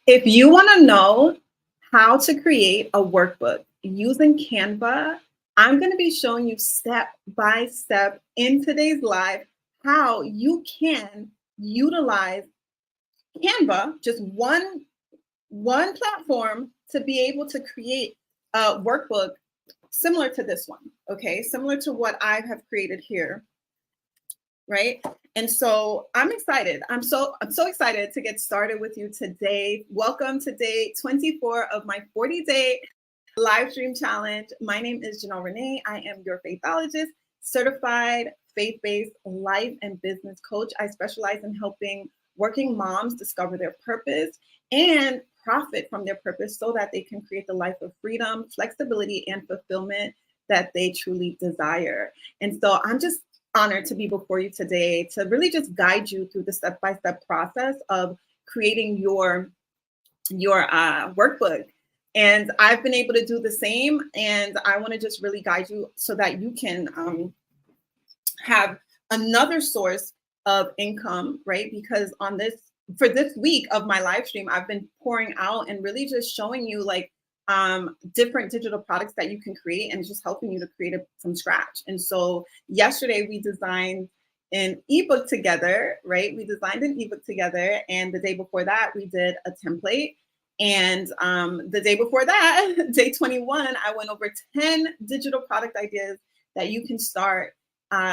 If you want to know how to create a workbook using Canva, I'm going to be showing you step by step in today's live how you can utilize Canva, just one platform, to be able to create a workbook similar to this one, okay? Similar to what I have created here, right? And so I'm excited. I'm so excited to get started with you today. Welcome to day 24 of my 40-day live stream challenge. My name is Janelle Renee. I am your faithologist, certified faith-based life and business coach. I specialize in helping working moms discover their purpose and profit from their purpose so that they can create the life of freedom, flexibility, and fulfillment that they truly desire. And so I'm just honored to be before you today to really just guide you through the step-by-step process of creating your workbook. And I've been able to do the same, and I want to just really guide you so that you can have another source of income, right? Because for this week of my live stream, I've been pouring out and really just showing you like different digital products that you can create, and just helping you to create it from scratch. And so yesterday we designed an ebook together, right? We designed an ebook together, and the day before that we did a template. And the day before that, day 21, I went over 10 digital product ideas that you can start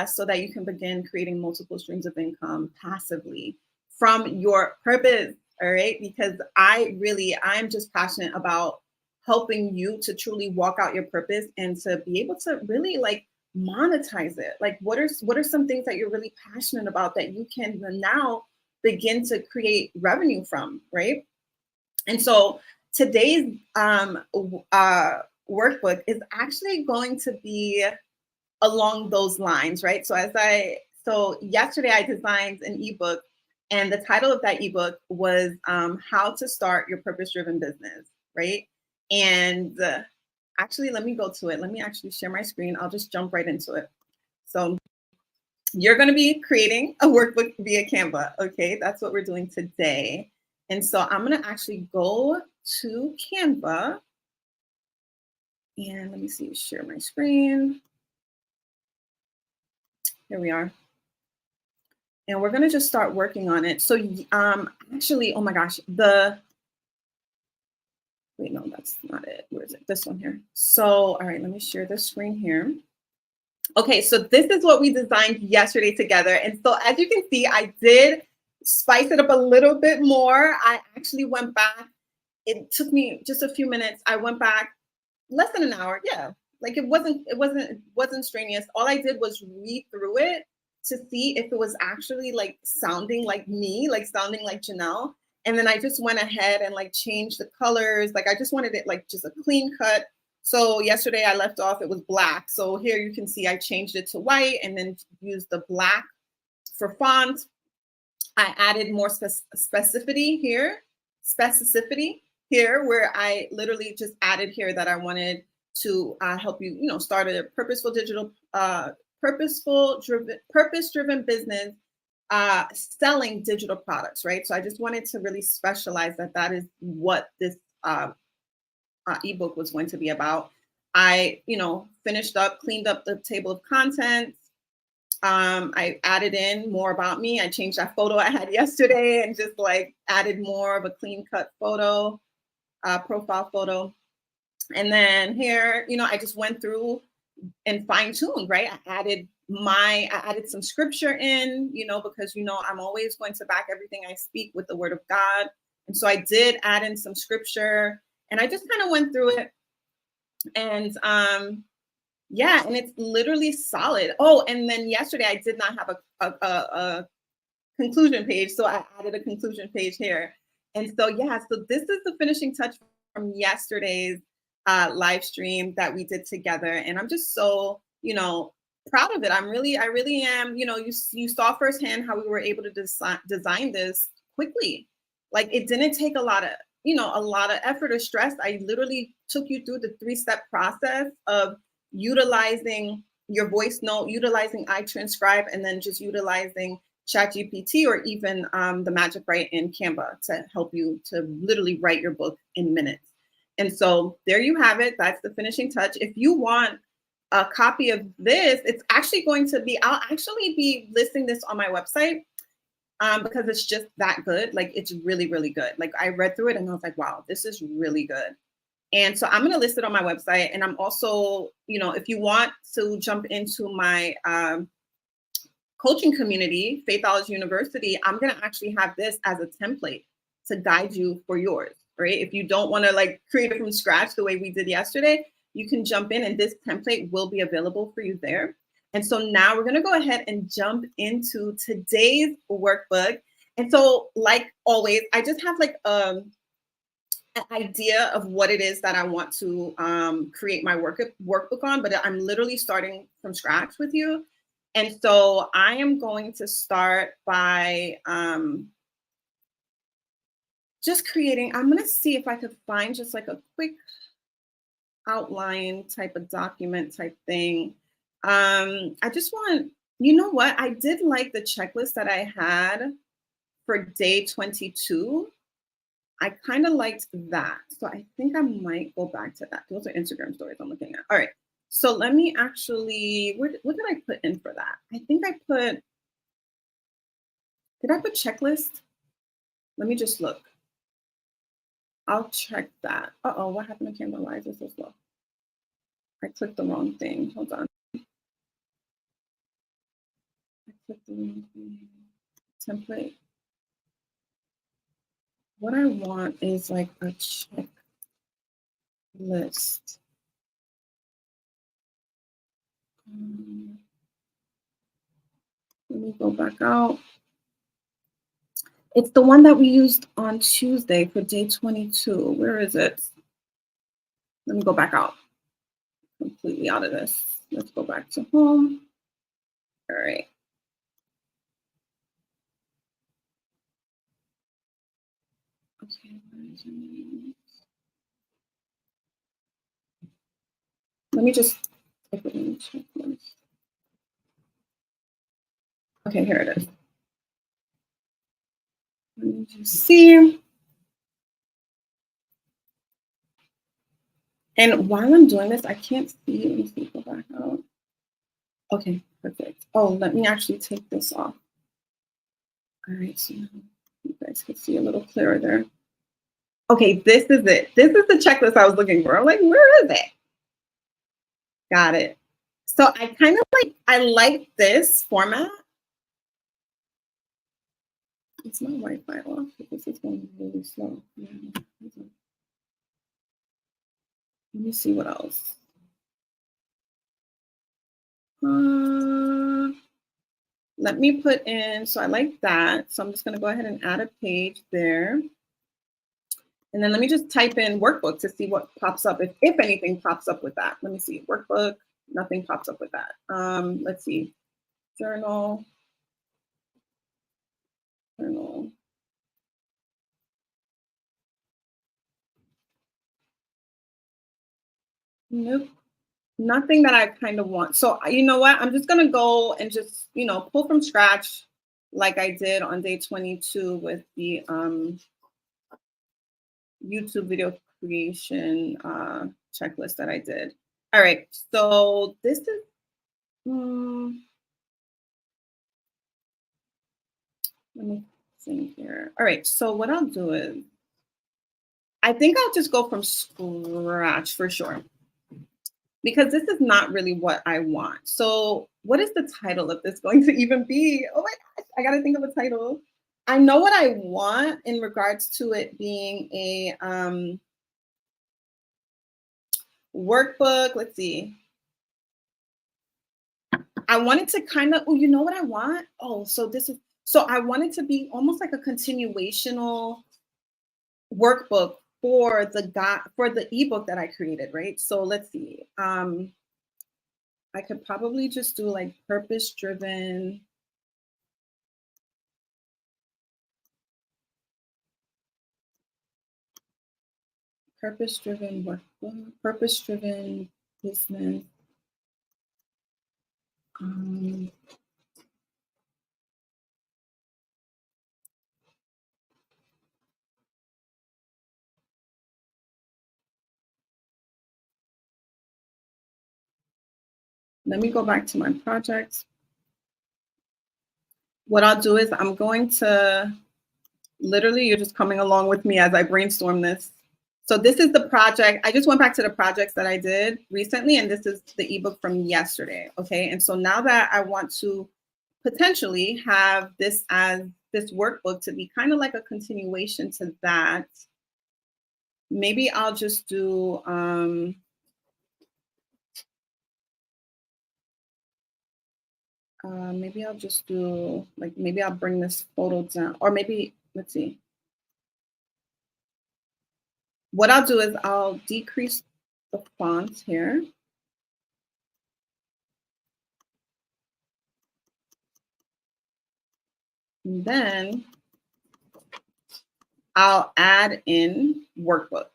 so that you can begin creating multiple streams of income passively from your purpose, all right? Because I'm just passionate about helping you to truly walk out your purpose and to be able to really like monetize it. Like what are some things that you're really passionate about that you can now begin to create revenue from, right? And so today's workbook is actually going to be along those lines, right? So yesterday I designed an ebook, and the title of that ebook was How to Start Your Purpose-Driven Business, right? And actually, let me go to it. Let me actually share my screen. I'll just jump right into it. So you're going to be creating a workbook via Canva, okay? That's what we're doing today. And so I'm going to actually go to Canva, and let me see, share my screen. Here we are. And we're going to just start working on it. So actually, oh my gosh, wait, no, that's not it. Where is it? This one here. So, all right, let me share this screen here. Okay, so this is what we designed yesterday together. And so as you can see, I did spice it up a little bit more. I actually went back. It took me just a few minutes. I went back less than an hour. Yeah, like it wasn't strenuous. All I did was read through it to see if it was actually like sounding like me, like sounding like Janelle. And then I just went ahead and like changed the colors. Like I just wanted it like just a clean cut. So yesterday I left off, it was black. So here you can see I changed it to white and then used the black for font. I added more specificity here where I literally just added here that I wanted to help you, start a purpose-driven business selling digital products, right? So I just wanted to really specialize that is what this ebook was going to be about. I, cleaned up the table of contents. I added in more about me. I changed that photo I had yesterday and just like added more of a clean cut photo, profile photo. And then here, I just went through and fine tuned, right? I added some scripture in, because, I'm always going to back everything I speak with the word of God. And so I did add in some scripture, and I just kind of went through it. And yeah, and it's literally solid. Oh, and then yesterday I did not have a conclusion page. So I added a conclusion page here. And so, yeah, so this is the finishing touch from yesterday's live stream that we did together. And I'm just so, proud of it. I really am, you saw firsthand how we were able to design this quickly. Like it didn't take a lot of effort or stress. I literally took you through the 3-step process of utilizing your voice note, utilizing iTranscribe, and then just utilizing ChatGPT or even the Magic Write in Canva to help you to literally write your book in minutes. And so there you have it. That's the finishing touch. If you want a copy of this, it's actually going to be, I'll actually be listing this on my website because it's just that good. Like it's really, really good. Like I read through it and I was like, wow, this is really good. And so I'm going to list it on my website. And I'm also, you know, if you want to jump into my coaching community, Faithology University, I'm going to actually have this as a template to guide you for yours, right? If you don't want to like create it from scratch the way we did yesterday, you can jump in and this template will be available for you there. And so now we're going to go ahead and jump into today's workbook. And so like always, I just have like an idea of what it is that I want to create my workbook on, but I'm literally starting from scratch with you. And so I am going to start by just creating, I'm going to see if I could find just like a quick outline type of document type thing. I just want, you know what? I did like the checklist that I had for day 22. I kind of liked that. So I think I might go back to that. Those are Instagram stories I'm looking at. All right. So let me actually, what did I put in for that? I think I put, did I put checklist? Let me just look. I'll check that. Uh-oh, what happened to Canva? Why is this so slow? I clicked the wrong thing. Hold on. I clicked the wrong thing. Template. What I want is like a checklist. Let me go back out. It's the one that we used on Tuesday for day 22. Where is it? Let me go back out. Completely out of this. Let's go back to home. All right. Okay. Let me just type it in the checklist. Okay, here it is. Let me just see. And while I'm doing this, I can't see. Let me see. Go back out. Okay, perfect. Oh, let me actually take this off. All right, so now you guys can see a little clearer there. Okay, this is it. This is the checklist I was looking for. I'm like, where is it? Got it. So I kind of like, I like this format. It's my Wi-Fi off because it's going really slow. Yeah. Let me see what else. Let me put in, so I like that. So I'm just going to go ahead and add a page there. And then let me just type in workbook to see what pops up, if anything pops up with that. Let me see, workbook, nothing pops up with that. Let's see, journal. Nope, nothing that I kind of want. So you know what, I'm just gonna go and just, you know, pull from scratch like I did on day 22 with the YouTube video creation checklist that I did. All right, so this is, let me see here. All right, so what I'll do is, I think I'll just go from scratch for sure, because this is not really what I want. So what is the title of this going to even be? Oh my gosh, I gotta think of a title. I know what I want in regards to it being a workbook. Let's see. I wanted to kind of, oh, you know what I want? Oh, so this is, so I want it to be almost like a continuational workbook for the ebook that I created, right? So let's see. I could probably just do like purpose-driven. Purpose-driven workbook, purpose-driven business. Let me go back to my project. What I'll do is I'm going to, literally, you're just coming along with me as I brainstorm this. So this is the project. I just went back to the projects that I did recently, and this is the ebook from yesterday. Okay. And so now that I want to potentially have this as this workbook to be kind of like a continuation to that, maybe I'll just do, maybe I'll just do, like, maybe I'll bring this photo down, or maybe, let's see. What I'll do is I'll decrease the font here. And then I'll add in workbook.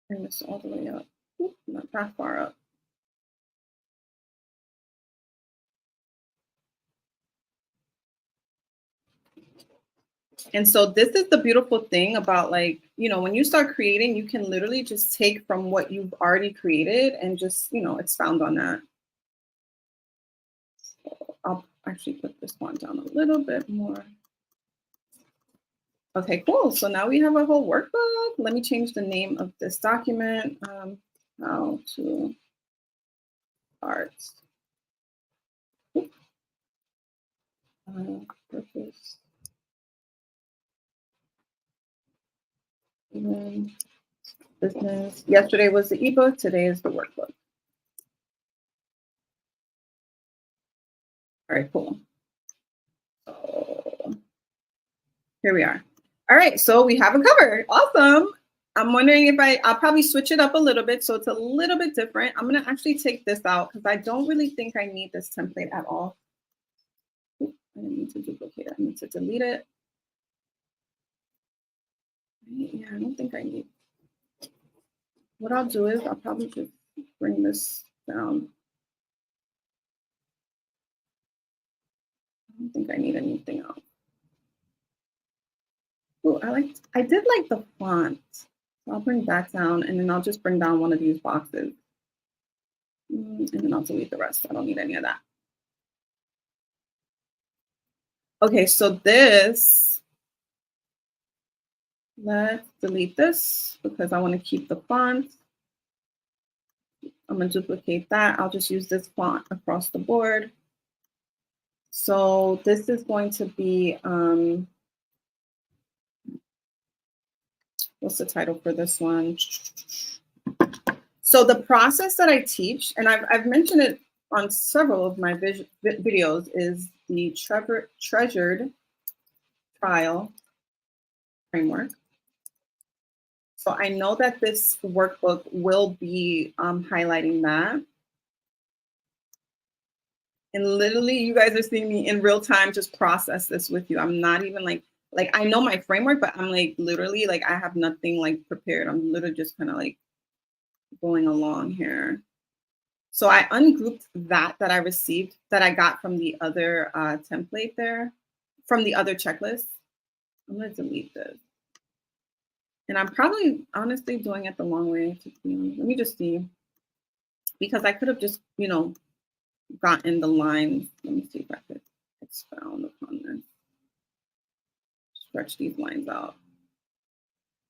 Bring this all the way up. Oop, not that far up. And so this is the beautiful thing about, like, you know, when you start creating, you can literally just take from what you've already created and just, you know, expound on that. So I'll actually put this one down a little bit more. Okay, cool. So now we have a whole workbook. Let me change the name of this document. How to art. Purpose. Business. Yesterday was the ebook. Today is the workbook. All right, cool. So here we are. All right, so we have a cover. Awesome. I'm wondering if I'll probably switch it up a little bit so it's a little bit different. I'm going to actually take this out because I don't really think I need this template at all. Ooh, I didn't need to duplicate it. I need to delete it. Yeah, I don't think I need. What I'll do is I'll probably just bring this down. I don't think I need anything else. Oh, I did like the font. So I'll bring that down, and then I'll just bring down one of these boxes. And then I'll delete the rest. I don't need any of that. Okay, so this, let's delete this because I want to keep the font. I'm going to duplicate that. I'll just use this font across the board. So this is going to be, what's the title for this one? So the process that I teach, and I've mentioned it on several of my videos, is the treasured trial framework. So I know that this workbook will be highlighting that. And literally, you guys are seeing me in real time just process this with you. I'm not even like I know my framework, but I'm like literally like I have nothing like prepared. I'm literally just kind of like going along here. So I ungrouped that I received, that I got from the other template there, from the other checklist. I'm going to delete this. And I'm probably honestly doing it the long way. Let me just see. Because I could have just, you know, gotten the lines. Let me see if I could expound upon this. Stretch these lines out.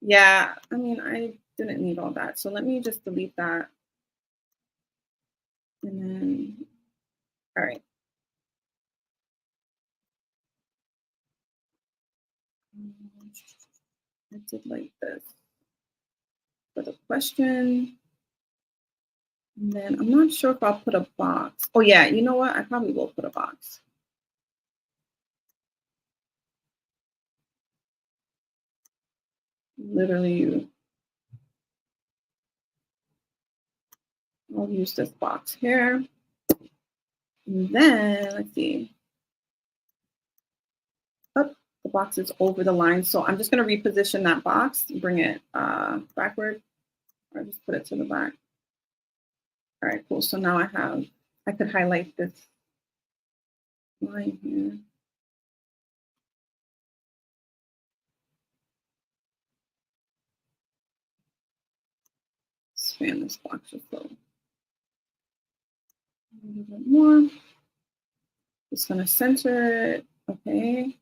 Yeah, I mean, I didn't need all that. So let me just delete that. And then, all right. I did like this for the question. And then I'm not sure if I'll put a box. Oh yeah, you know what? I probably will put a box. Literally, I'll use this box here. And then, let's see. Oh, the box is over the line. So I'm just going to reposition that box, bring it backward, or just put it to the back. All right, cool. So now I have I could highlight this line here. Expand this box just a little bit more. Just gonna center it. Okay.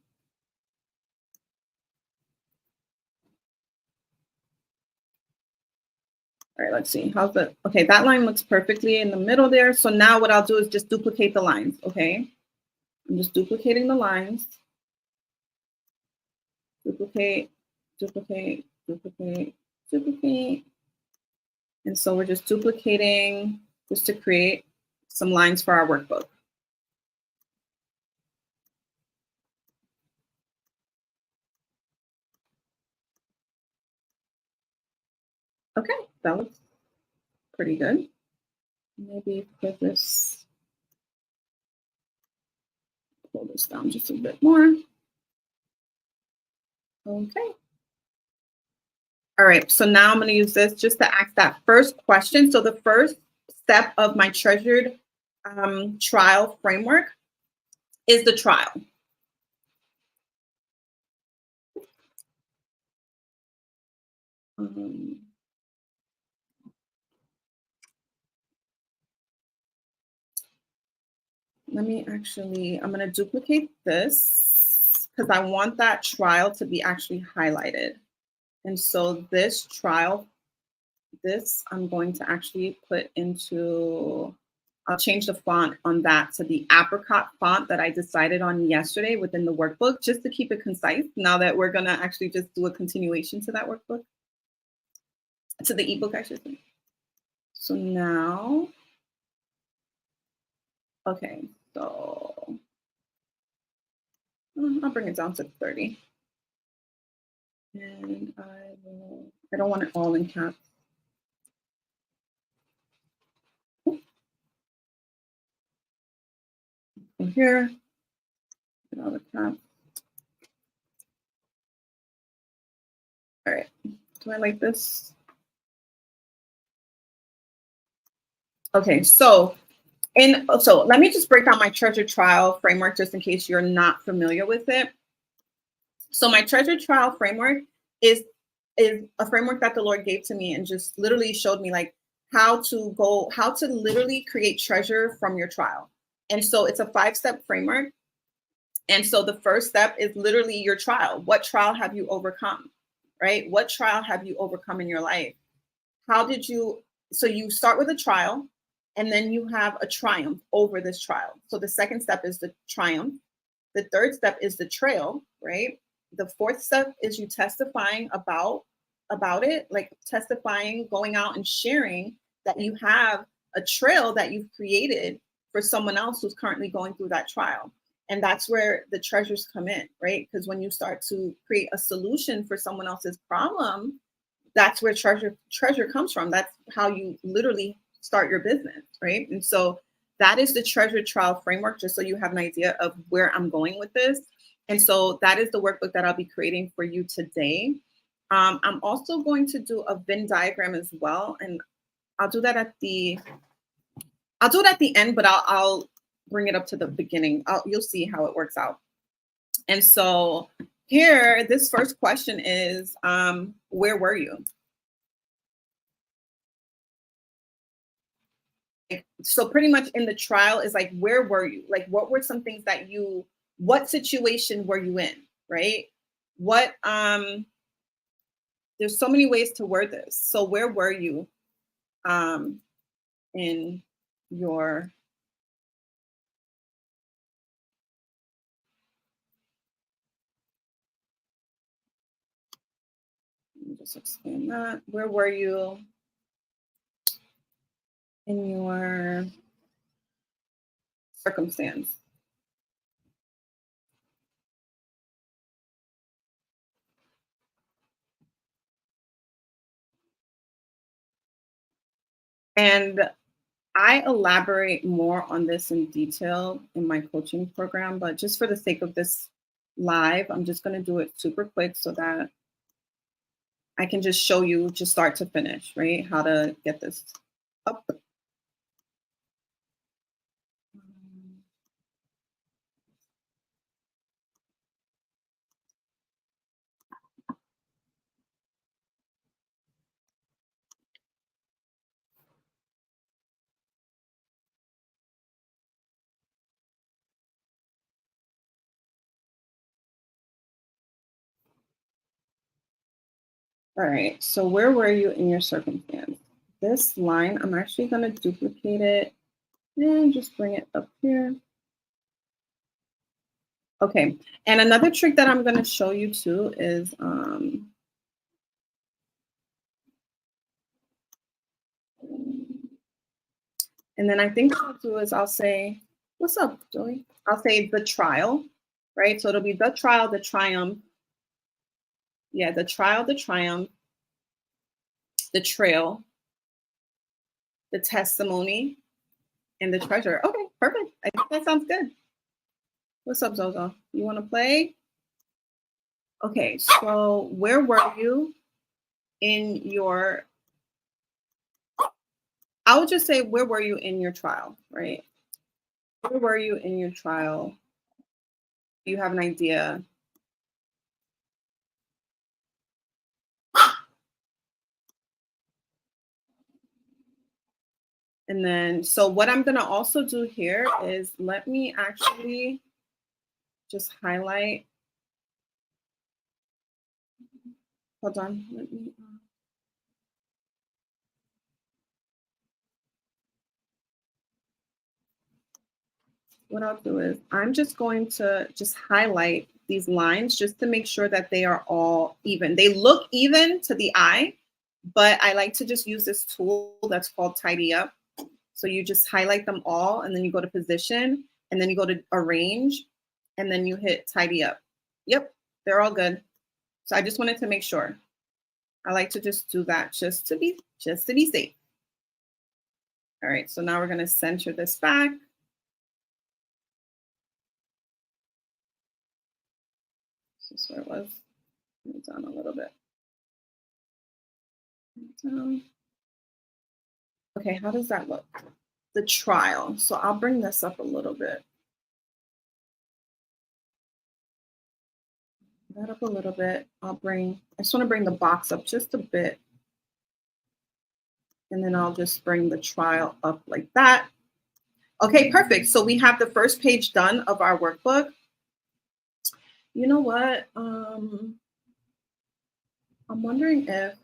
All right, let's see. How's the, okay, that line looks perfectly in the middle there. So now what I'll do is just duplicate the lines, okay? I'm just duplicating the lines. Duplicate, duplicate, duplicate, duplicate. And so we're just duplicating just to create some lines for our workbook. Okay, that looks pretty good. Maybe put this, pull this down just a bit more. Okay. All right, so now I'm going to use this just to ask that first question. So the first step of my treasured trial framework is the trial. Let me actually, I'm going to duplicate this because I want that trial to be actually highlighted. And so this trial, this I'm going to actually put into, I'll change the font on that to the apricot font that I decided on yesterday within the workbook, just to keep it concise now that we're going to actually just do a continuation to that workbook, to the ebook, I should say. So now, okay, so I'll bring it down to 30. And I don't want it all in caps. From here, get all the caps. All right, do I like this? Okay, so let me just break down my treasure trial framework just in case you're not familiar with it. So my treasure trial framework is a framework that the Lord gave to me and just literally showed me like how to literally create treasure from your trial. And so it's a 5-step framework. And so the first step is literally your trial. What trial have you overcome, right? What trial have you overcome in your life? So you start with a trial and then you have a triumph over this trial. So the second step is the triumph. The third step is the trail, right? The fourth step is you testifying about it, like testifying, going out and sharing that you have a trail that you've created for someone else who's currently going through that trial. And that's where the treasures come in, right? Because when you start to create a solution for someone else's problem, that's where treasure comes from. That's how you literally start your business, right? And so that is the treasure trial framework, just so you have an idea of where I'm going with this. And so that is the workbook that I'll be creating for you today. I'm also going to do a Venn diagram as well, and I'll do that at the end, but I'll bring it up to the beginning. You'll see how it works out. And so here, this first question is, where were you? So pretty much in the trial is like, where were you? Like, what were some things that what situation were you in, right? There's so many ways to word this. So where were you in your, let me just explain that. Where were you in your circumstance? And I elaborate more on this in detail in my coaching program, but just for the sake of this live, I'm just going to do it super quick so that I can just show you just start to finish, right? How to get this up. All right, so where were you in your circumstance? This line, I'm actually going to duplicate it and just bring it up here. Okay, and another trick that I'm going to show you too is, and then I think what I'll do is I'll say, what's up, Joey? I'll say the trial, right? So it'll be the trial, the triumph. Yeah, the trial, the triumph, the trail, the testimony, and the treasure. Okay, perfect. I think that sounds good. What's up, Zozo? You want to play? Okay, so where were you in your, I would just say, where were you in your trial, right? Where were you in your trial? You have an idea. And then, so what I'm going to also do here is let me actually just highlight. Hold on. Let me. What I'll do is I'm just going to just highlight these lines just to make sure that they are all even. They look even to the eye, but I like to just use this tool that's called Tidy Up. So you just highlight them all, and then you go to position, and then you go to arrange, and then you hit tidy up. Yep, they're all good. So I just wanted to make sure. I like to just do that just to be safe. All right, so now we're gonna center this back. This is where it was. Down a little bit. Down. Okay, how does that look? The trial. So I'll bring this up a little bit. That up a little bit. I just want to bring the box up just a bit. And then I'll just bring the trial up like that. Okay, perfect. So we have the first page done of our workbook. You know what? I'm wondering if,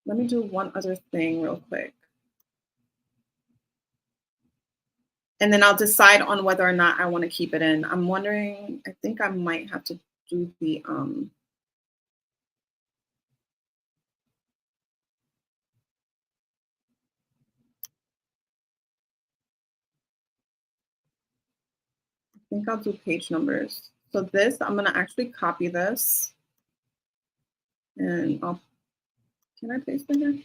let me do one other thing real quick. And then I'll decide on whether or not I want to keep it in. I'm wondering, I think I might have to do the, I think I'll do page numbers. So this, I'm going to actually copy this. And can I paste it here?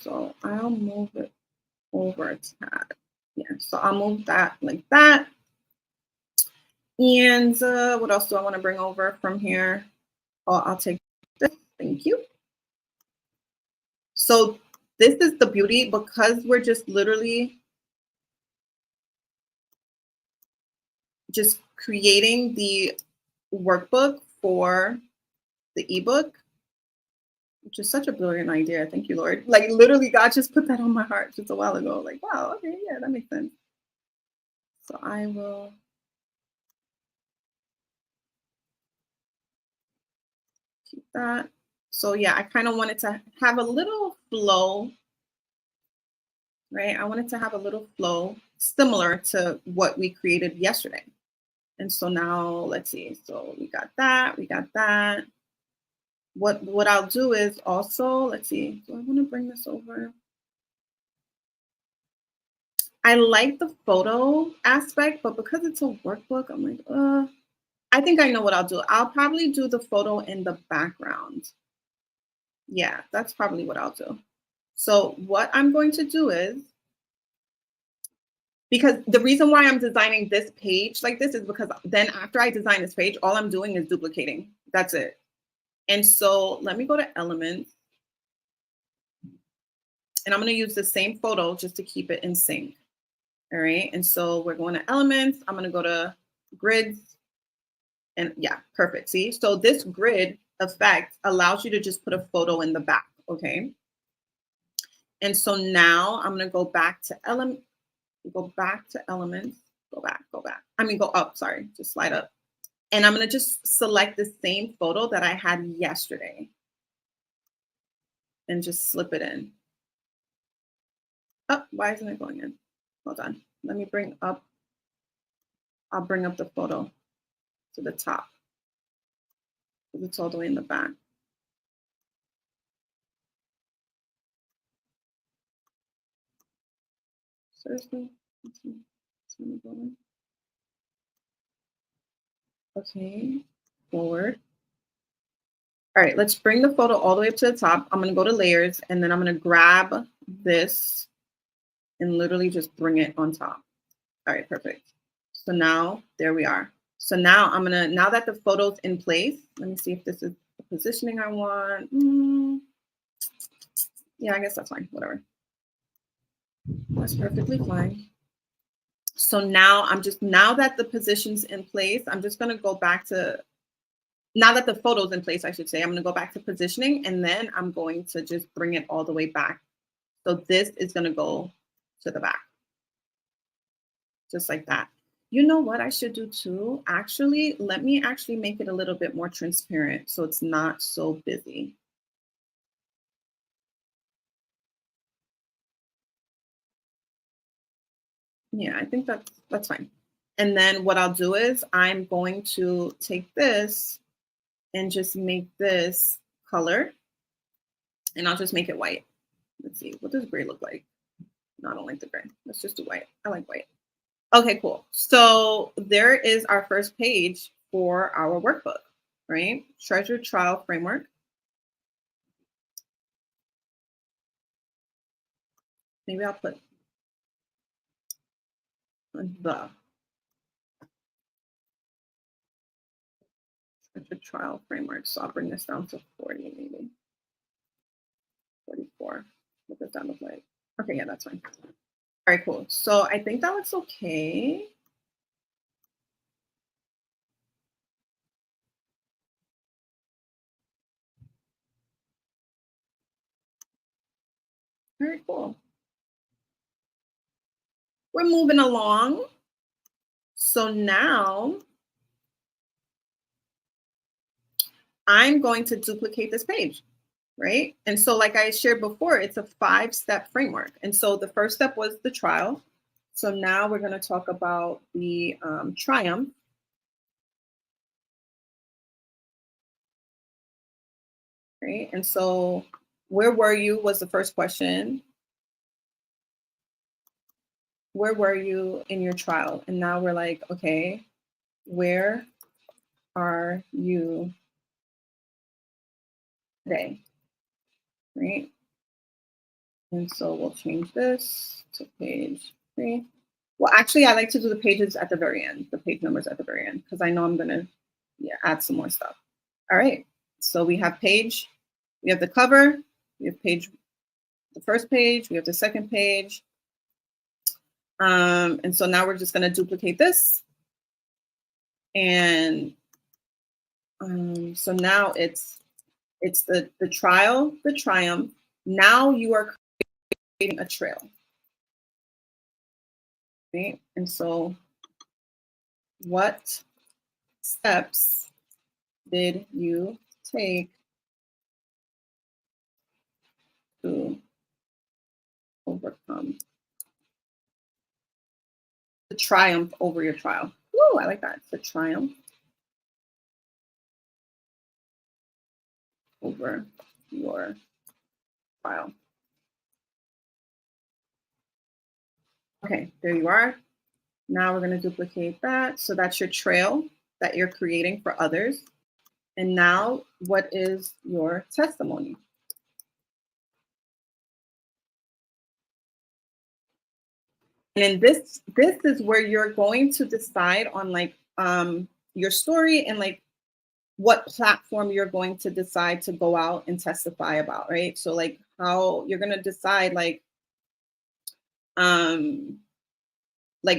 So I'll move it over a tad. Yeah, so I'll move that like that. And what else do I want to bring over from here? Oh, I'll take this. Thank you. So this is the beauty, because we're just literally just creating the workbook for the ebook, which is such a brilliant idea. Thank you, Lord. Like literally, God just put that on my heart just a while ago. Like, wow, okay, yeah, that makes sense. So I will keep that. So yeah, I kind of wanted to have a little flow, right? I wanted to have a little flow similar to what we created yesterday. And so now let's see. So we got that, we got that. What I'll do is also, let's see, do I want to bring this over? I like the photo aspect, but because it's a workbook, I'm like, I think I know what I'll do. I'll probably do the photo in the background. Yeah, that's probably what I'll do. So what I'm going to do is, because the reason why I'm designing this page like this is because then after I design this page, all I'm doing is duplicating. That's it. And so let me go to elements. And I'm going to use the same photo just to keep it in sync. All right. And so we're going to elements. I'm going to go to grids. And yeah, perfect. See, so this grid effect allows you to just put a photo in the back. Okay. And so now I'm going to go back to elements, go Go back, go back. I mean, go up, sorry, just slide up. And I'm gonna just select the same photo that I had yesterday and just slip it in. Oh, why isn't it going in? Hold on. Let me bring up, I'll bring up the photo to the top. It's all the way in the back. Seriously? Okay, forward. All right, let's bring the photo all the way up to the top. I'm gonna go to layers and then I'm gonna grab this and literally just bring it on top. All right, perfect. So now there we are. So now now that the photo's in place, let me see if this is the positioning I want. Yeah, I guess that's fine, whatever. That's perfectly fine. So now now that the position's in place, I'm just gonna go back to, now that the photo's in place, I should say, I'm gonna go back to positioning and then I'm going to just bring it all the way back. So this is gonna go to the back, just like that. You know what I should do too? Actually, let me actually make it a little bit more transparent so it's not so busy. Yeah, I think that's fine. And then what I'll do is I'm going to take this and just make this color and I'll just make it white. Let's see, what does gray look like? No, I don't like the gray. Let's just do white. I like white. Okay, cool. So there is our first page for our workbook, right? Treasure Trial Framework. Maybe I'll put the Treasure Trial Framework. So I'll bring this down to 40, maybe 44. What does that look like? Okay, yeah, that's fine. All right, cool. So I think that looks okay. Very cool. We're moving along. So now I'm going to duplicate this page, right? And so like I shared before, it's a 5-step framework. And so the first step was the trial. So now we're going to talk about the triumph. Right? And so where were you was the first question. Where were you in your trial? And now we're like, okay, where are you today? Right? And so we'll change this to page 3. Well, actually, I like to do the pages at the very end, the page numbers at the very end, because I know I'm going to add some more stuff. All right. So we have page, we have the cover, we have page, the first page, we have the second page. And so now we're just going to duplicate this. And so now it's the trial, the triumph. Now you are creating a trail. Right? And so what steps did you take to overcome the triumph over your trial? Woo, I like that. The triumph over your trial. Okay, there you are. Now we're going to duplicate that. So that's your trail that you're creating for others. And now what is your testimony? And this is where you're going to decide on like your story and like what platform you're going to decide to go out and testify about, right? So like how you're going to decide like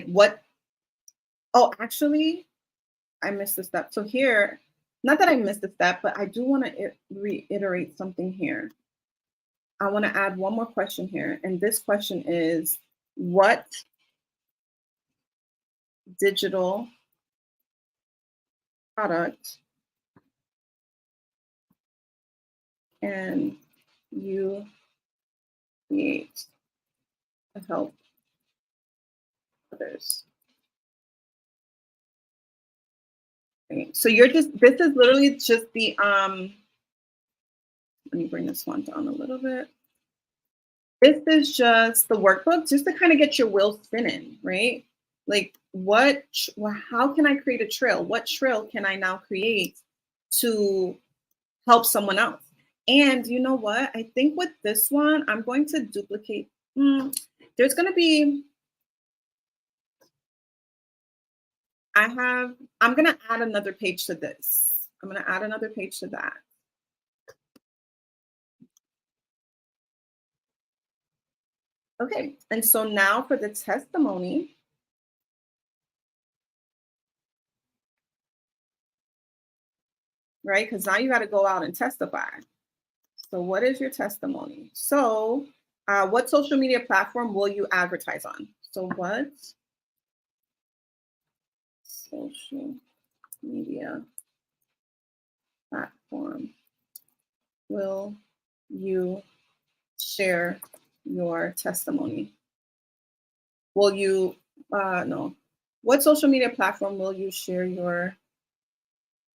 what, oh, actually, I missed a step. So here, not that I missed a step, but I do want to reiterate something here. I want to add one more question here. And this question is, what digital product can you create to help others? Okay. So you're just, this is literally just the, let me bring this one down a little bit. This is just the workbook, just to kind of get your wheels spinning, right? Like how can I create a trail? What trail can I now create to help someone else? And you know what? I think with this one, I'm going to duplicate. There's going to be, I'm going to add another page to this. I'm going to add another page to that. Okay, and so now for the testimony, right? Because now you got to go out and testify. So what is your testimony? So what social media platform will you advertise on? So what social media platform will you share your testimony? Will you, no. What social media platform will you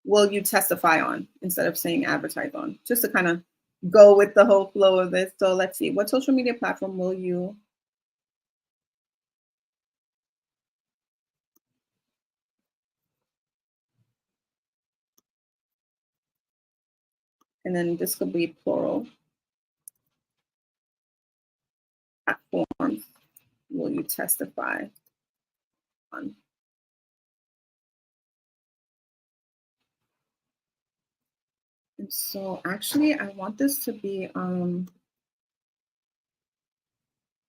will you testify on instead of saying advertise on? Just to kind of go with the whole flow of this. So let's see, what social media platform will you and then this could be plural platforms will you testify on? And so actually I want this to be,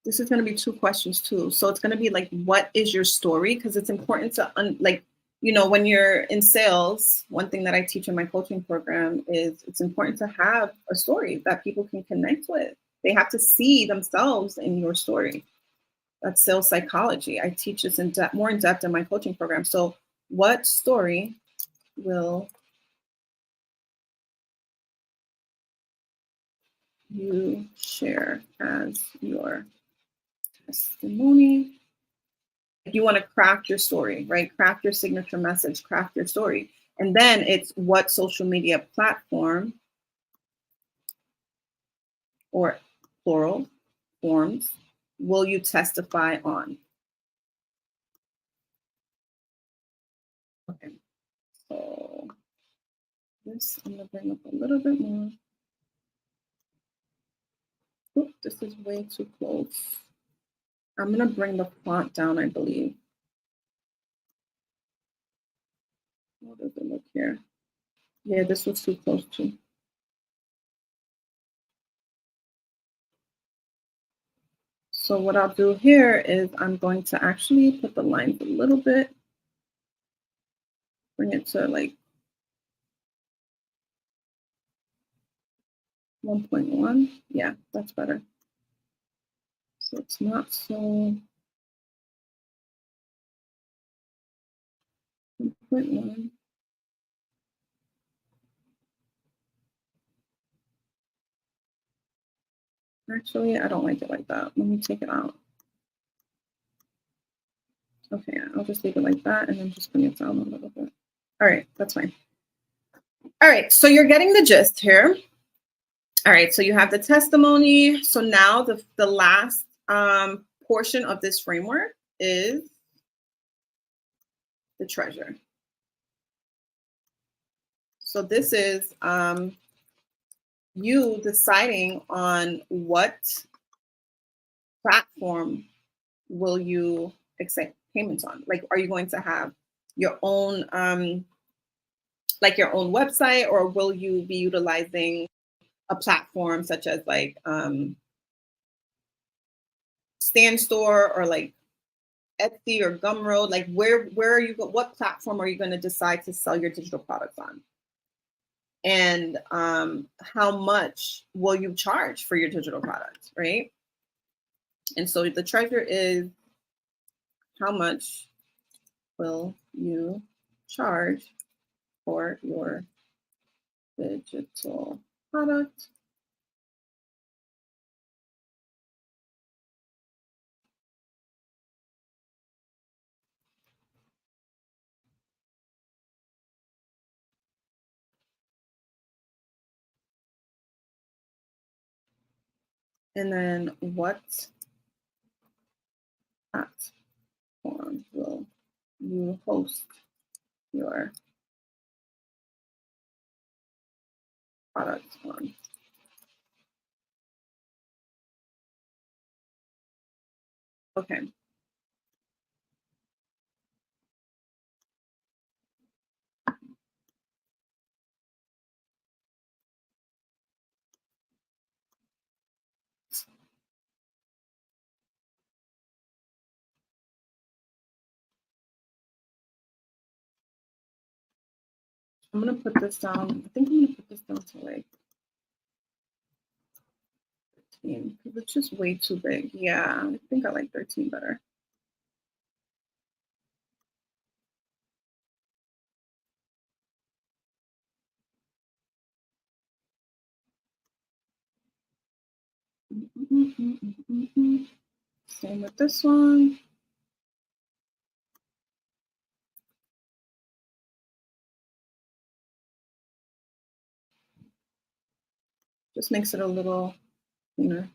this is going to be 2 questions too. So it's going to be like, what is your story? Because it's important to like, you know, when you're in sales, one thing that I teach in my coaching program is it's important to have a story that people can connect with. They have to see themselves in your story. That's sales psychology. I teach this more in depth in my coaching program. So what story will you share as your testimony? If you want to craft your story, right? Craft your signature message, craft your story. And then it's what social media platform or plural forms will you testify on? Okay, so this, I'm gonna bring up a little bit more. Oop, this is way too close. I'm gonna bring the font down, I believe. How does it look here? Yeah, this was too close too. So what I'll do here is I'm going to actually put the lines a little bit, bring it to like 1.1. Yeah, that's better. So it's not so 1.1. Actually, I don't like it like that. Let me take it out. Okay, I'll just leave it like that and then just bring it down a little bit. All right, that's fine. All right, so you're getting the gist here. All right, so you have the testimony. So now the last portion of this framework is the treasure. So this is you deciding on what platform will you accept payments on. Like, are you going to have your own like your own website, or will you be utilizing a platform such as like Stand Store or like Etsy or Gumroad? Like where are you, what platform are you going to decide to sell your digital products on? And how much will you charge for your digital products, right? And so the treasure is how much will you charge for your digital product? And then what platform will you host your product on? Okay. I'm gonna put this down. I think I'm gonna put this down to like 13 because it's just way too big. Yeah, I think I like 13 better. Same with this one. Just makes it a little cleaner.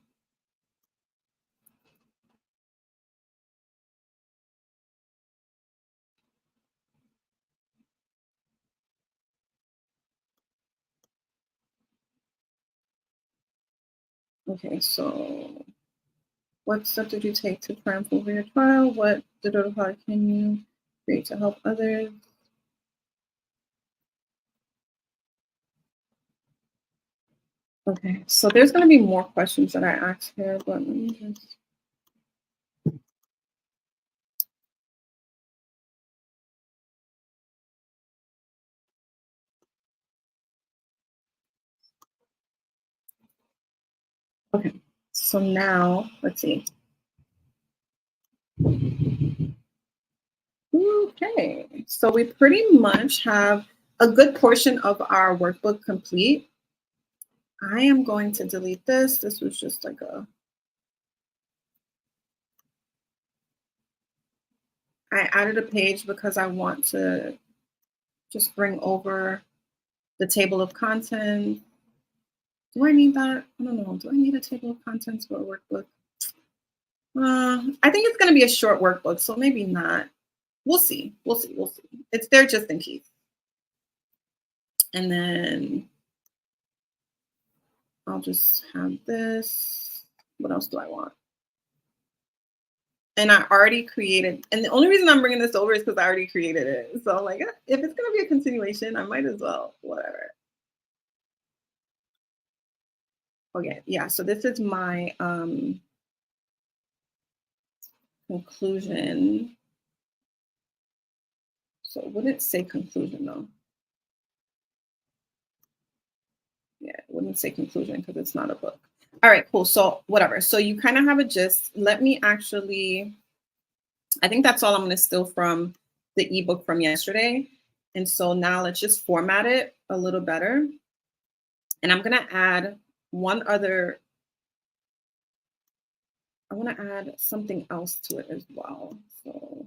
Okay, so what steps did you take to triumph over your trial? What digital product can you create to help others? Okay, so there's going to be more questions that I ask here, but let me just. Okay, so now let's see. Okay, so we pretty much have a good portion of our workbook complete. I am going to delete this. This was just like I added a page because I want to just bring over the table of contents. Do I need that? I don't know. Do I need a table of contents for a workbook? I think it's going to be a short workbook, so maybe not. We'll see. We'll see. We'll see. It's there just in case. And then I'll just have this. What else do I want? And I already created, and the only reason I'm bringing this over is because I already created it. So I'm like, if it's going to be a continuation, I might as well, whatever. Okay, yeah, so this is my conclusion. So it wouldn't say conclusion though. Yeah, it wouldn't say conclusion because it's not a book. All right, cool. So whatever. So you kind of have a gist. Let me actually, I think that's all I'm going to steal from the ebook from yesterday. And so now let's just format it a little better. And I'm going to add one other, I want to add something else to it as well. So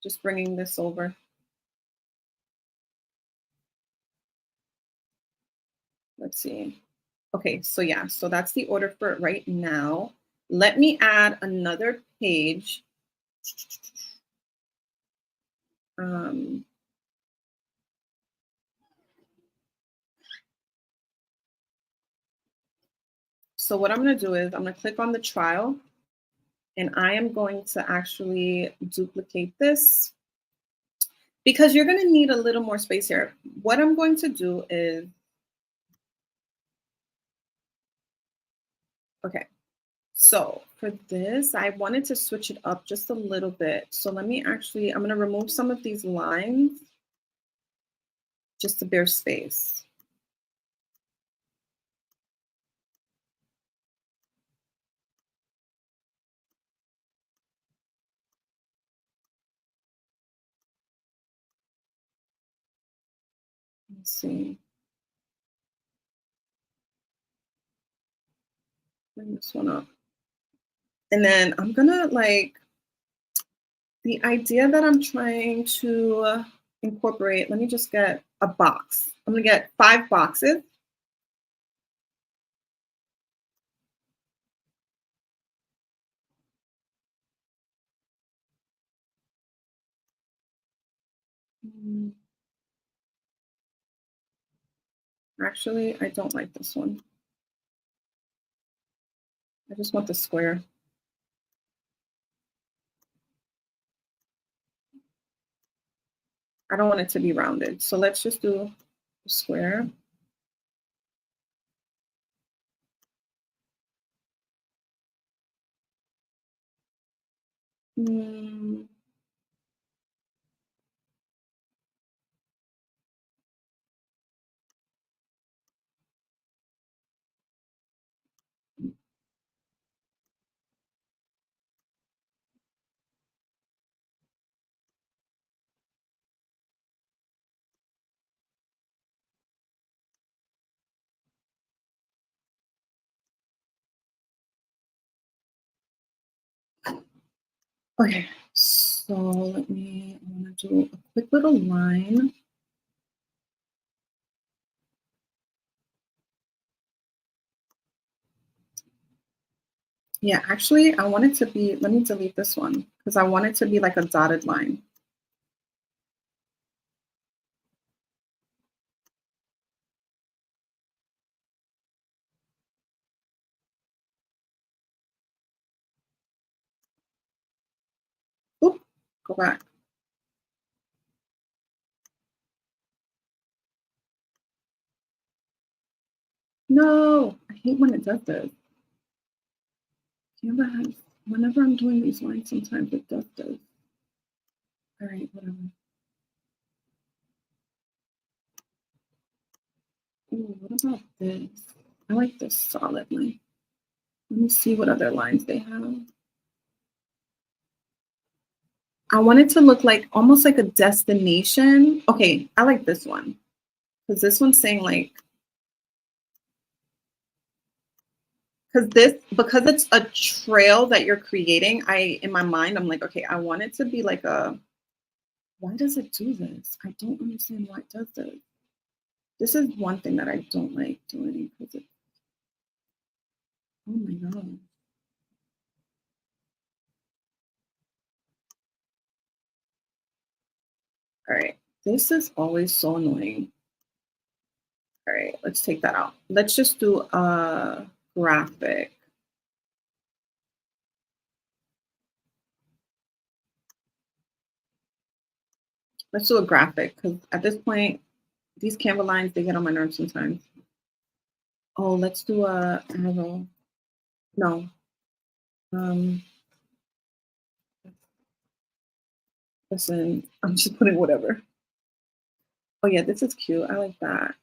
just bringing this over. Let's see. Okay, so yeah, so that's the order for it right now. Let me add another page. So what I'm going to do is I'm going to click on the trial and I am going to actually duplicate this because you're going to need a little more space here. What I'm going to do is, okay, so for this, I wanted to switch it up just a little bit. So let me actually, I'm going to remove some of these lines just to bear space. Let's see. Bring this one up. And then I'm gonna like the idea that I'm trying to incorporate. Let me just get a box. I'm gonna get 5 boxes. Mm, Actually, I don't like this one. I just want the square. I don't want it to be rounded. So let's just do a square. Mm, Okay, so I want to do a quick little line. Yeah, actually, I want it to be, let me delete this one because I want it to be like a dotted line. Oop, go back. No, I hate when it does this. Canva has, whenever I'm doing these lines, sometimes it does this. All right, whatever. Ooh, what about this? I like this solid line. Let me see what other lines they have. I want it to look like almost like a destination. Okay, I like this one because this one's saying like, because it's a trail that you're creating. In my mind, I'm like, okay, I want it to be like a. Why does it do this? I don't understand why it does this. This is one thing that I don't like doing because it. Oh my god. All right, this is always so annoying. All right, let's take that out. Let's just do a graphic. Let's do a graphic because at this point, these Canva lines, they get on my nerves sometimes. Oh, let's do a arrow. No. Um, listen, I'm just putting whatever. Oh yeah, this is cute. I like that.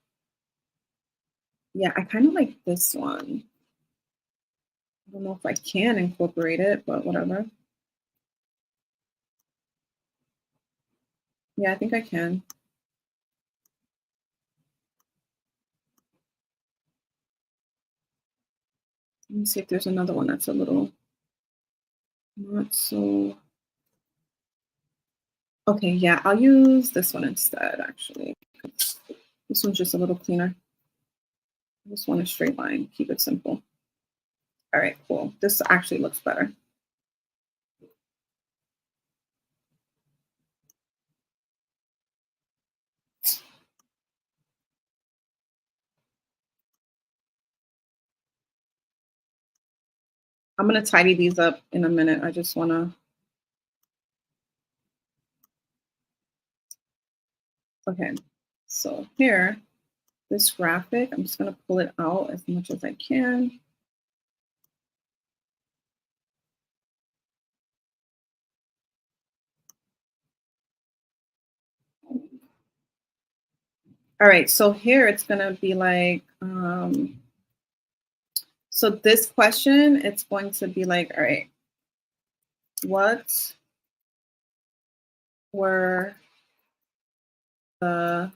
Yeah, I kind of like this one. I don't know if I can incorporate it, but whatever. Yeah, I think I can. Let me see if there's another one that's a little not so. Okay, yeah, I'll use this one instead, actually. This one's just a little cleaner. I just want a straight line, keep it simple. All right, cool. This actually looks better. I'm gonna tidy these up in a minute. I just wanna. Okay, so here, this graphic, I'm just gonna pull it out as much as I can. All right, so here it's gonna be like, so this question, it's going to be like, all right, what were the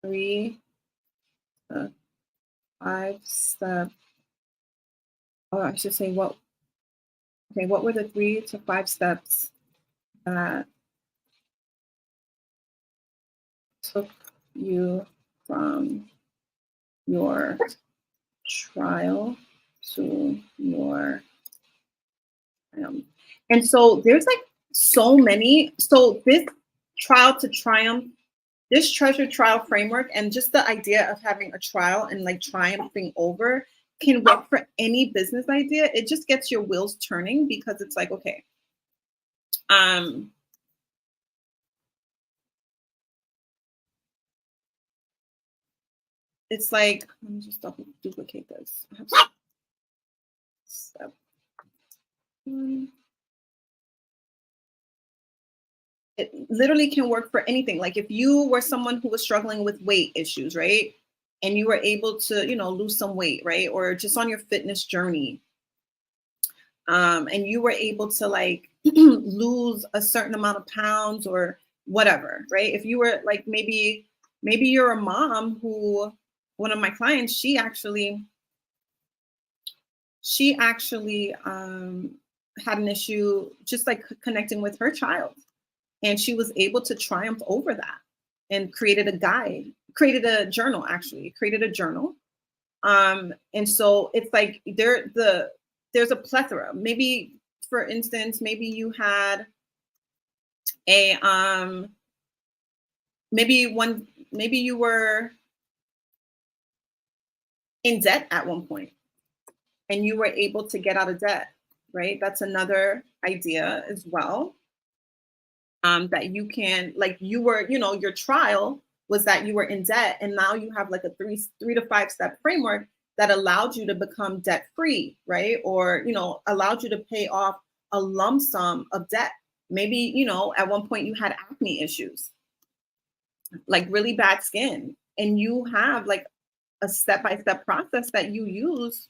3 to 5 step, or I should say what were the 3 to 5 steps that took you from your trial to your triumph? And so there's like so many. So this trial to triumph, this treasure trial framework, and just the idea of having a trial and like triumphing over can work for any business idea. It just gets your wheels turning because it's like, okay, um, it's like, let me just duplicate this. I have step one. It literally can work for anything. Like if you were someone who was struggling with weight issues, right? And you were able to, lose some weight, right? Or just on your fitness journey. And you were able to like lose a certain amount of pounds or whatever, right? If you were like, maybe you're a mom who, one of my clients, she actually had an issue just like connecting with her child. And she was able to triumph over that and created a journal, actually created a journal. And so it's like there's a plethora. Maybe, for instance, maybe you had a, maybe you were in debt at one point and you were able to get out of debt, right? That's another idea as well. That you can, like, you were, your trial was that you were in debt, and now you have like a three to 5 step framework that allowed you to become debt free, right? Or, allowed you to pay off a lump sum of debt. Maybe, at one point you had acne issues, like really bad skin, and you have like a step-by-step process that you use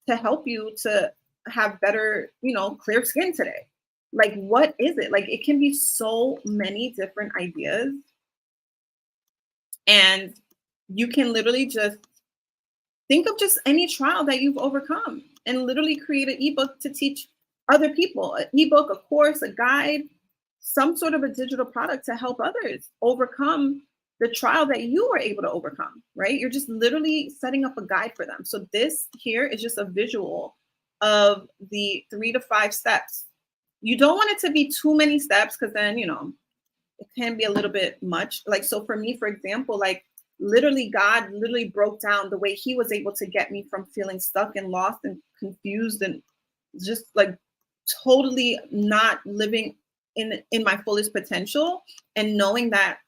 to help you to have better, clear skin today. Like, what is it? Like, it can be so many different ideas. And you can literally just think of just any trial that you've overcome and literally create an ebook to teach other people, an ebook, a course, a guide, some sort of a digital product to help others overcome the trial that you were able to overcome, right? You're just literally setting up a guide for them. So this here is just a visual of the 3 to 5 steps. You don't want it to be too many steps because then, it can be a little bit much. Like, so for me, for example, like literally God literally broke down the way he was able to get me from feeling stuck and lost and confused and just like totally not living in my fullest potential, and knowing that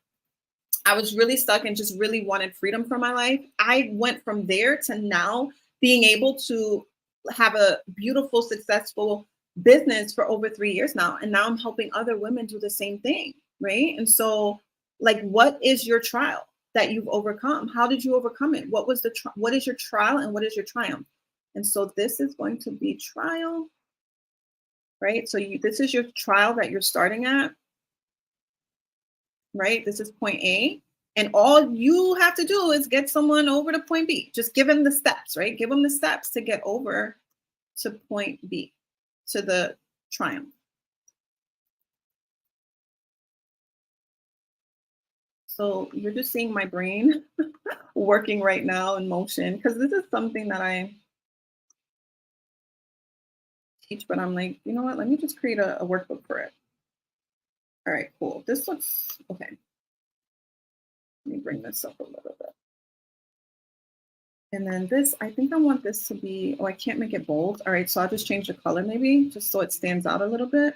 I was really stuck and just really wanted freedom for my life. I went from there to now being able to have a beautiful, successful business for over 3 years now. And now I'm helping other women do the same thing, right? And so, like, what is your trial that you've overcome? How did you overcome it? What is your trial and what is your triumph? And so this is going to be trial, right? So this is your trial that you're starting at, right? This is point A. And all you have to do is get someone over to point B. Just give them the steps, right? Give them the steps to get over to point B, to the triumph. So you're just seeing my brain working right now in motion, because this is something that I teach, but I'm like, you know what? Let me just create a workbook for it. All right, cool. This looks okay. Let me bring this up a little bit. And then this, I think I want this to be, oh, I can't make it bold. All right, so I'll just change the color maybe, just so it stands out a little bit.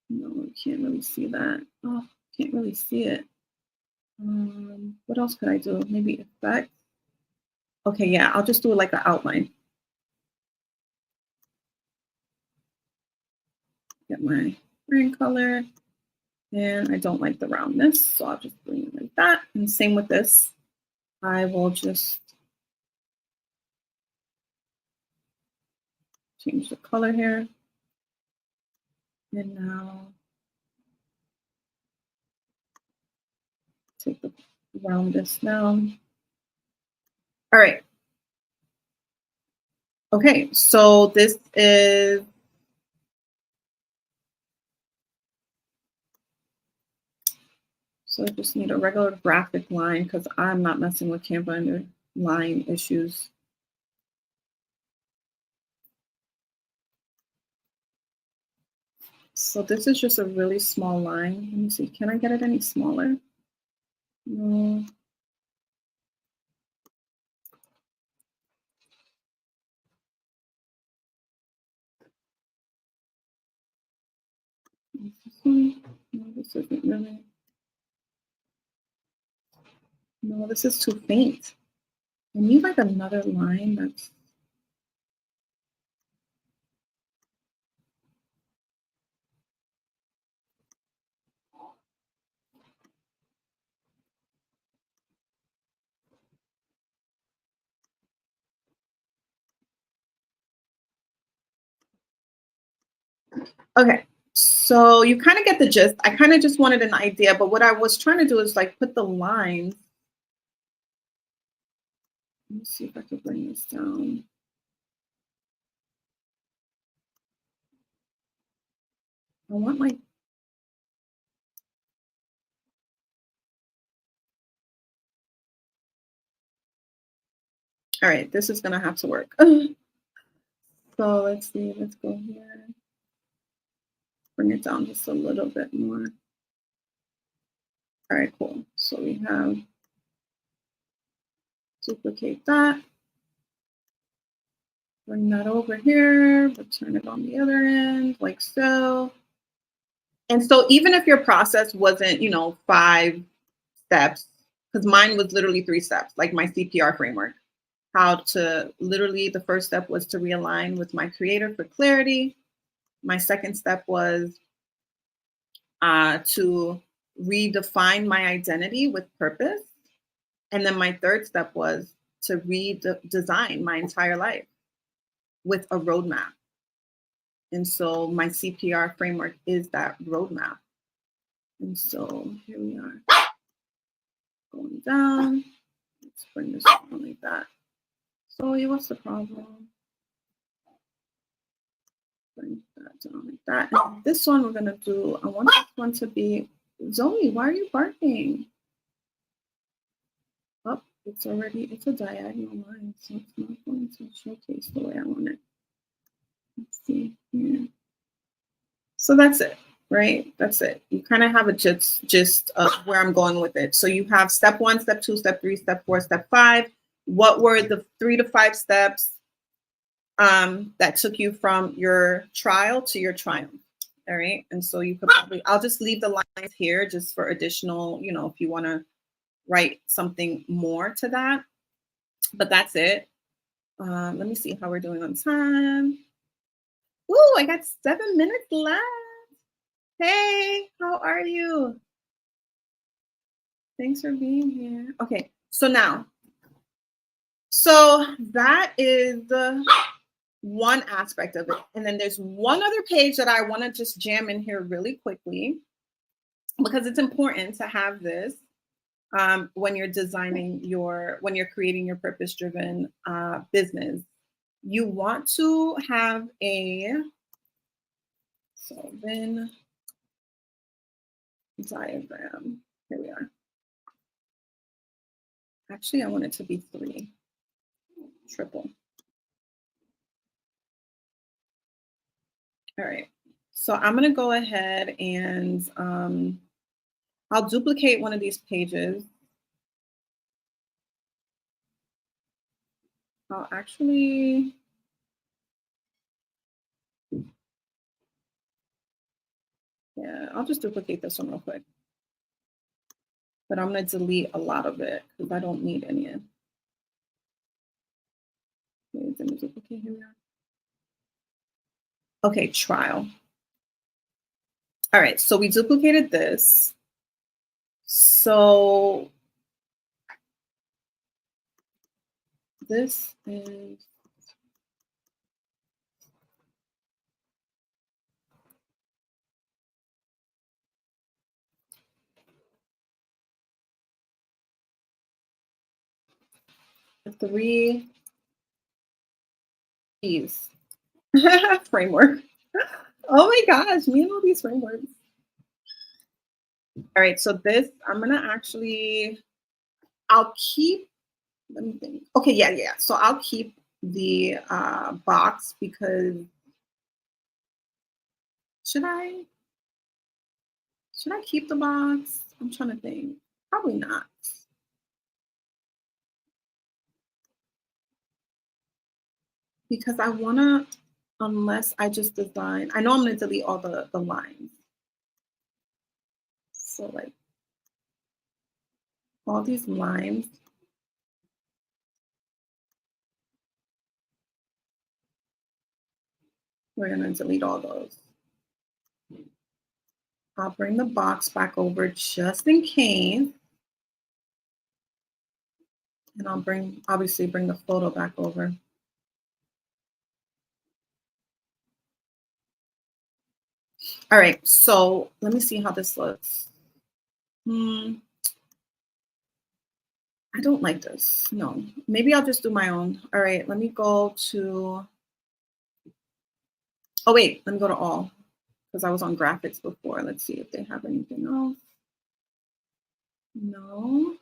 No, you can't really see that. Oh, can't really see it. What else could I do? Maybe effect. Okay, yeah, I'll just do it like an outline. Get my green color. And I don't like the roundness, so I'll just bring it like that. And same with this. I will just change the color here. And now take the round this down. All right. Okay, so this is, so I just need a regular graphic line because I'm not messing with Canva and their line issues. So this is just a really small line. Let me see, can I get it any smaller? No. No, this isn't really. No, this is too faint. I need like another line that's. Okay, so you kind of get the gist. I kind of just wanted an idea, but what I was trying to do is like put the lines. Let me see if I can bring this down. I want like. All right, this is gonna have to work. So let's see, let's go here. Bring it down just a little bit more. All right, cool. So we have, duplicate that. Bring that over here, but turn it on the other end, like so. And so even if your process wasn't, 5 steps, because mine was literally 3 steps, like my CPR framework. How to literally, the first step was to realign with my creator for clarity. My second step was to redefine my identity with purpose. And then my third step was to redesign my entire life with a roadmap. And so my CPR framework is that roadmap. And so here we are going down. Let's bring this down like that. So what's the problem? Bring that down like that. And this one we're gonna do, I want this one to be, Zoe, why are you barking? Oh, it's a diagonal line, so it's not going to showcase the way I want it. Let's see here. So that's it, right? That's it. You kind of have a gist of where I'm going with it. So you have step 1, step 2, step 3, step 4, step 5. What were the 3 to 5 steps that took you from your trial to your triumph? All right. And so you could probably, I'll just leave the lines here just for additional, if you want to write something more to that. But that's it. Let me see how we're doing on time. Ooh, I got 7 minutes left. Hey, how are you? Thanks for being here. Okay, so now, so that is the one aspect of it. And then there's one other page that I want to just jam in here really quickly because it's important to have this when you're when you're creating your purpose-driven business. You want to have so then diagram. Here we are. Actually, I want it to be 3, triple. All right. So I'm going to go ahead and I'll duplicate one of these pages. I'll actually, yeah, I'll just duplicate this one real quick. But I'm going to delete a lot of it because I don't need any of it. Let me duplicate here. Okay, trial. All right, so we duplicated this. So this is, the 3 P's framework. Oh my gosh, me and all these frameworks. All right, so this, I'm gonna actually, I'll keep, let me think. Okay, yeah. So I'll keep the box because should I should I keep the box? I'm trying to think. Probably not. Because I wanna, unless I just design, I know I'm gonna delete all the lines. So like all these lines, we're gonna delete all those. I'll bring the box back over just in case. And I'll obviously bring the photo back over. All right, so let me see how this looks. Hmm, I don't like this. No, maybe I'll just do my own. All right, let me go to, oh wait, let me go to all because I was on graphics before. Let's see if they have anything else. No.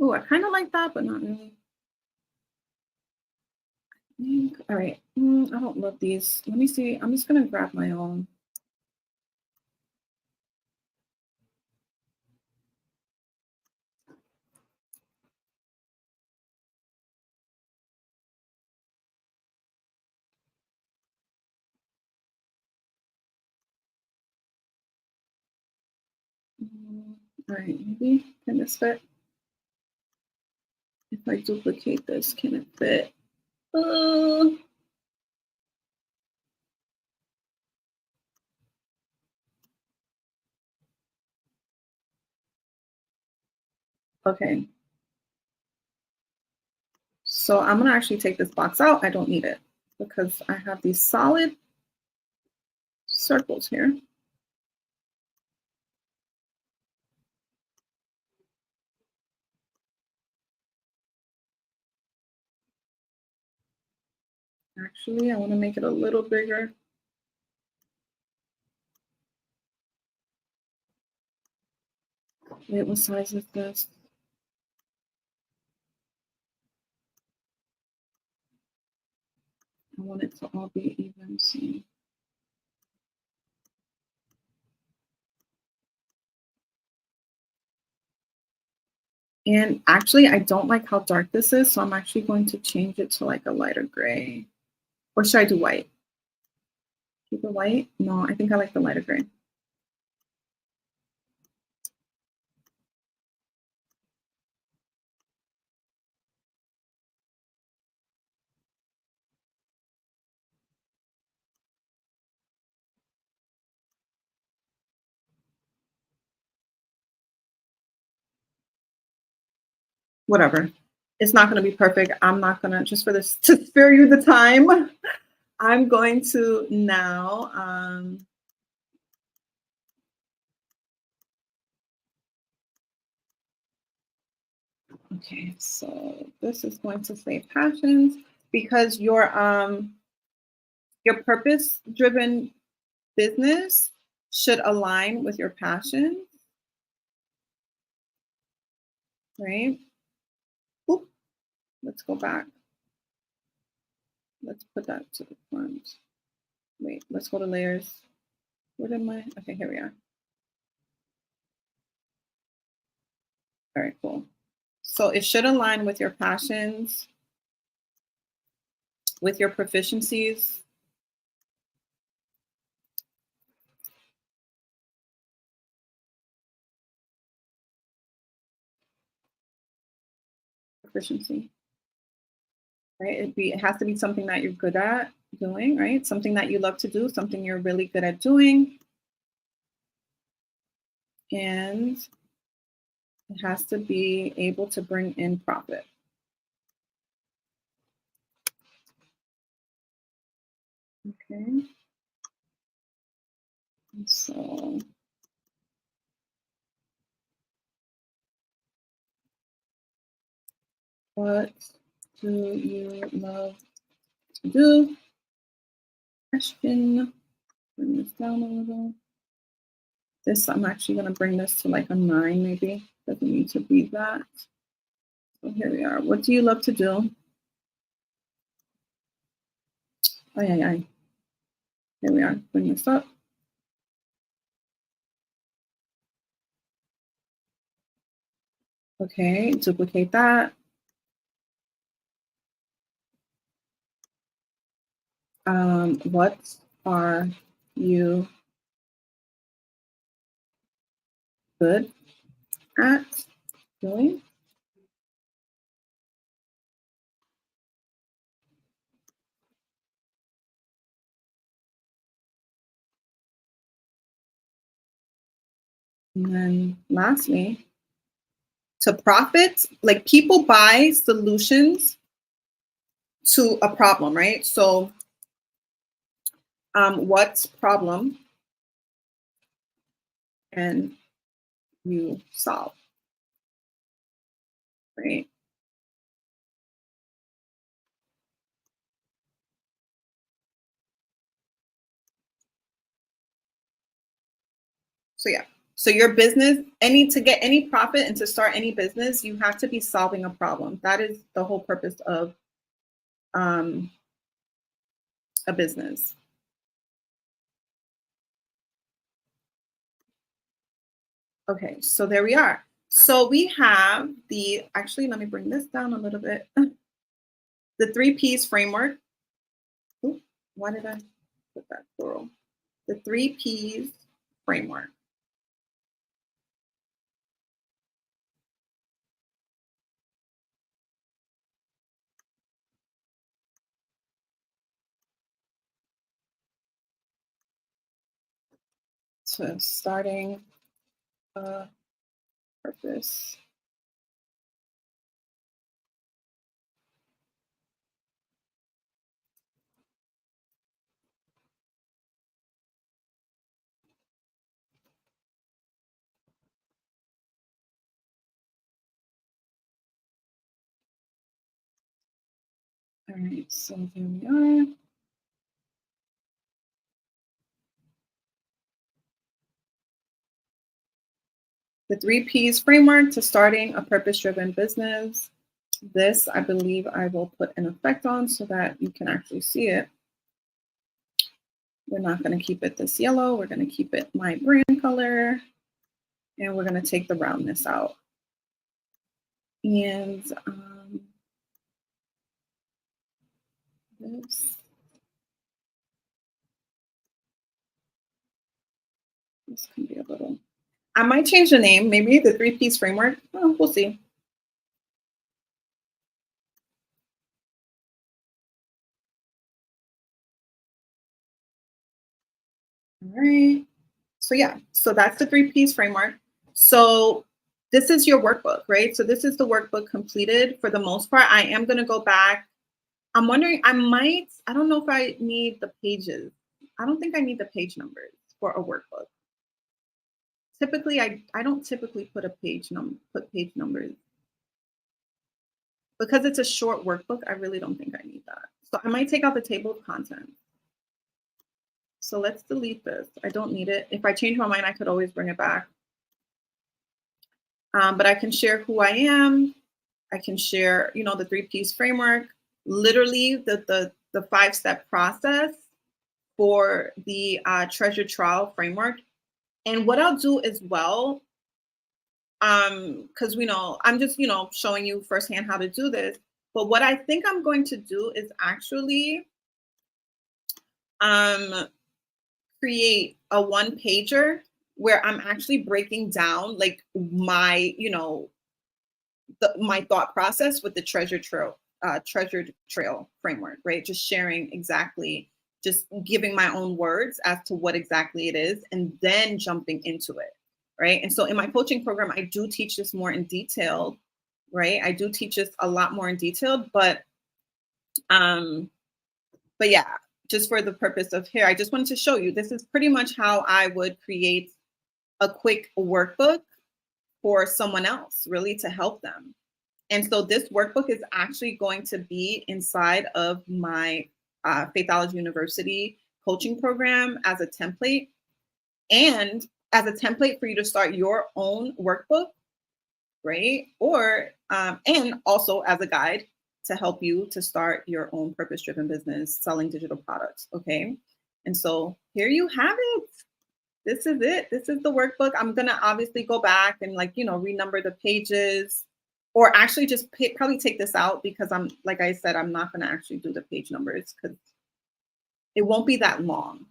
Oh, I kind of like that, but not really. All right, I don't love these. Let me see. I'm just gonna grab my own. All right, maybe can this fit? If I duplicate this, can it fit? Uh, okay. So I'm gonna actually take this box out. I don't need it because I have these solid circles here. Actually, I want to make it a little bigger. Wait, what size is this? I want it to all be even. See. And actually, I don't like how dark this is, so I'm actually going to change it to like a lighter gray. Or should I do white? Keep it white? No, I think I like the lighter gray. Whatever. It's not going to be perfect. I'm not going to, just for this, to spare you the time, I'm going to now, okay, so this is going to say passions because your purpose-driven business should align with your passion, right? Oop, let's go back. Let's put that to the front. Wait, let's go to layers. Where am I? Okay, here we are. All right, cool. So it should align with your passions, with your proficiencies. Proficiency, right? It has to be something that you're good at doing, right? Something that you love to do, something you're really good at doing. And it has to be able to bring in profit. Okay. So What do you love to do? Question. Bring this down a little. This, I'm actually going to bring this to like a 9 maybe. Doesn't need to be that. So here we are. What do you love to do? Ay, ay, ay. Here we are. Bring this up. Okay, duplicate that. What are you good at doing? And then lastly, to profit, like people buy solutions to a problem, right? So what problem can you solve, right? So yeah, so your business, to get any profit and to start any business, you have to be solving a problem. That is the whole purpose of a business. Okay, so there we are. So we have actually, let me bring this down a little bit. The 3 Ps framework. Ooh, why did I put that plural? The 3 Ps framework. To starting a purpose. All right, so there we are. The 3 Ps framework to starting a purpose-driven business. This, I believe I will put an effect on so that you can actually see it. We're not going to keep it this yellow. We're going to keep it my brand color. And we're going to take the roundness out. And this can be a little, I might change the name, maybe the 3 Ps framework. Well, we'll see. All right. So yeah, so that's the 3 Ps framework. So this is your workbook, right? So this is the workbook completed for the most part. I am going to go back. I'm wondering, I don't know if I need the pages. I don't think I need the page numbers for a workbook. Typically, I don't typically put page numbers. Because it's a short workbook, I really don't think I need that. So I might take out the table of contents. So let's delete this. I don't need it. If I change my mind, I could always bring it back. But I can share who I am. I can share, the 3 Ps framework, literally the 5-step process for the treasure trial framework. And what I'll do as well, because I'm just, showing you firsthand how to do this. But what I think I'm going to do is actually create a 1-pager where I'm actually breaking down like my, my thought process with the treasure trail framework, right? Just sharing exactly, just giving my own words as to what exactly it is, and then jumping into it, right? And so in my coaching program, I do teach this more in detail, right? I do teach this a lot more in detail, but yeah, just for the purpose of here, I just wanted to show you, this is pretty much how I would create a quick workbook for someone else, really, to help them. And so this workbook is actually going to be inside of my Faithology University coaching program as a template, and as a template for you to start your own workbook, right? Or, and also as a guide to help you to start your own purpose-driven business selling digital products, okay? And so here you have it. This is it. This is the workbook. I'm gonna obviously go back and renumber the pages, or actually just probably take this out, because like I said, I'm not gonna actually do the page numbers because it won't be that long.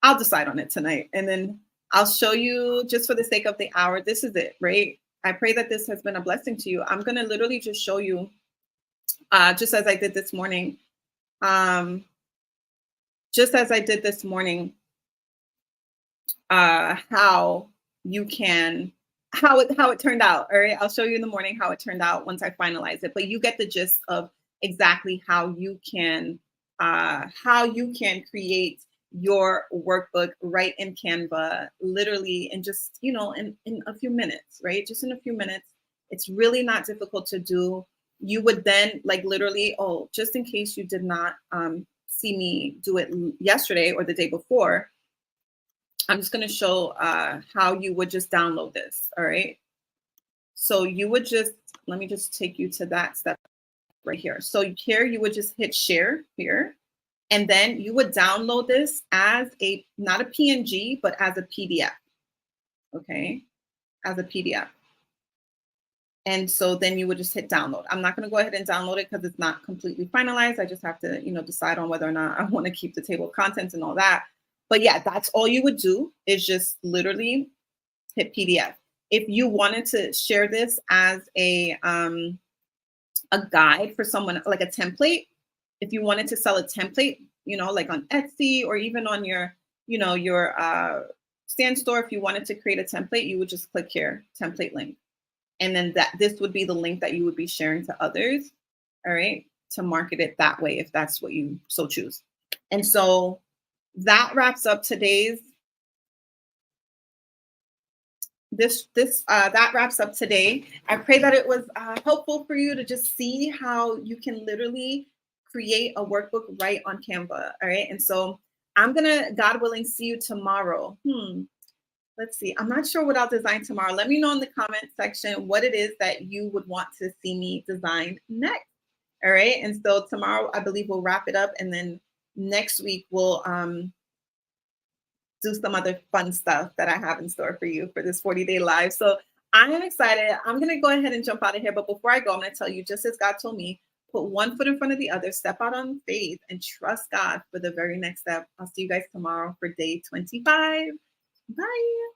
I'll decide on it tonight, and then I'll show you, just for the sake of the hour. This is it, right? I pray that this has been a blessing to you. I'm gonna literally just show you, just as I did this morning, just as I did this morning, how you can, how it turned out. All right, I'll show you in the morning how it turned out once I finalize it. But you get the gist of exactly how you can create your workbook right in Canva, literally in just in a few minutes, right? Just in a few minutes. It's really not difficult to do. You would then literally, oh, just in case you did not see me do it yesterday or the day before, I'm just going to show how you would just download this. All right. So you would just, let me just take you to that step right here. So here you would just hit share here, and then you would download this as not a PNG, but as a PDF. Okay. As a PDF. And so then you would just hit download. I'm not going to go ahead and download it because it's not completely finalized. I just have to, decide on whether or not I want to keep the table of contents and all that. But yeah, that's all you would do, is just literally hit PDF. If you wanted to share this as a guide for someone, like a template, if you wanted to sell a template, like on Etsy, or even on your stand store, if you wanted to create a template, you would just click here, template link. And then this would be the link that you would be sharing to others, all right, to market it that way, if that's what you so choose. And so that wraps up today's, that wraps up today. I pray that it was helpful for you to just see how you can literally create a workbook right on Canva, all right? And so I'm gonna, God willing, see you tomorrow. Let's see. I'm not sure what I'll design tomorrow. Let me know in the comment section what it is that you would want to see me design next. All right. And so tomorrow, I believe we'll wrap it up. And then next week, we'll do some other fun stuff that I have in store for you for this 40-day live. So I am excited. I'm going to go ahead and jump out of here. But before I go, I'm going to tell you, just as God told me, put one foot in front of the other, step out on faith, and trust God for the very next step. I'll see you guys tomorrow for day 25. Bye.